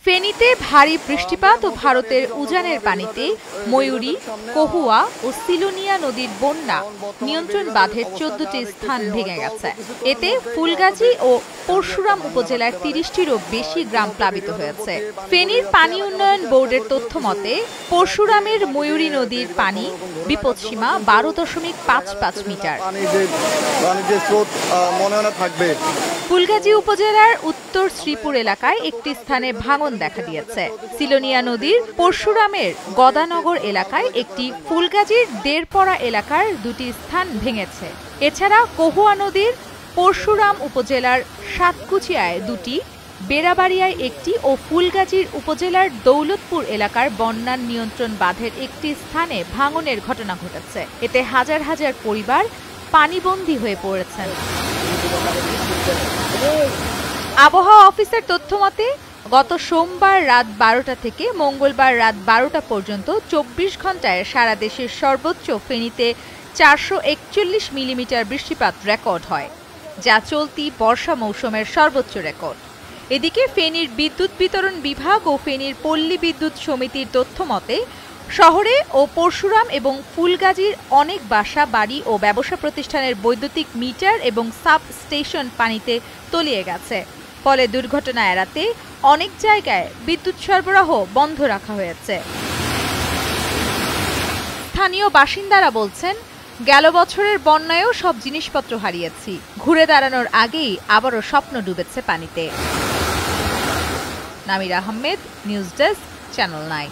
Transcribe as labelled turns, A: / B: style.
A: ফেনীতে ভারী বৃষ্টিপাত ও ভারতের উজানের পানিতে ময়ূরী, কহুয়া ও সিলোনিয়া নদীর বন্যা নিয়ন্ত্রণ বাঁধের ১৪টি স্থান ভেঙে গেছে। এতে ফুলগাজী ও পরশুরাম উপজেলার ৩০টিরও বেশি গ্রাম প্লাবিত হয়েছে। ফেনীর পানি উন্নয়ন বোর্ডের তথ্য মতে পরশুরামের ময়ূরী নদীর পানি বিপদসীমা ১২.৫৫ মিটার। ফুলগাজী উপজেলার উত্তর শ্রীপুর এলাকায় একটি স্থানে ভাঙন দেখা দিয়েছে। সিলোনিয়া নদীর পরশুরামের গদানগর এলাকায় একটি, ফুলগাজীর দেড়পড়া এলাকার দুটি স্থান ভেঙেছে। এছাড়া কহুয়া নদীর পরশুরাম উপজেলার সাতকুচিয়ায় দুটি, বেড়াবাড়িয়ায় একটি ও ফুলগাজীর উপজেলার দৌলতপুর এলাকার বন্যা নিয়ন্ত্রণ বাঁধের একটি স্থানে ভাঙনের ঘটনা ঘটেছে। এতে হাজার হাজার পরিবার পানিবন্দী হয়ে পড়েছেন। আবহাওয়া অফিসের তথ্যমতে গত সোমবার রাত ১২টা থেকে মঙ্গলবার রাত ১২টা পর্যন্ত ২৪ ঘন্টায় সারা দেশের সর্বোচ্চ ফেনীতে ৪৪১ মিলিমিটার বৃষ্টিপাত রেকর্ড হয়, যা চলতি বর্ষা মৌসুমের সর্বোচ্চ রেকর্ড। এদিকে ফেনীর বিদ্যুৎ বিতরণ বিভাগ ও ফেনীর পল্লী বিদ্যুৎ সমিতির তথ্যমতে শহরে ও পরশুরাম এবং ফুলগাজীর অনেক বাসা, বাড়ি ও ব্যবসা প্রতিষ্ঠানের বৈদ্যুতিক মিটার এবং সাব স্টেশন পানিতে তলিয়ে গেছে। ফলে দুর্ঘটনা এড়াতে অনেক জায়গায় বিদ্যুৎ সরবরাহ বন্ধ রাখা হয়েছে। স্থানীয় বাসিন্দারা বলছেন, গেল বছরের বন্যায়ও সব জিনিসপত্র হারিয়েছি, ঘুরে দাঁড়ানোর আগেই আবারও স্বপ্ন ডুবেছে পানিতে। নামির আহমেদ, নিউজ ডেস্ক, চ্যানেল 9।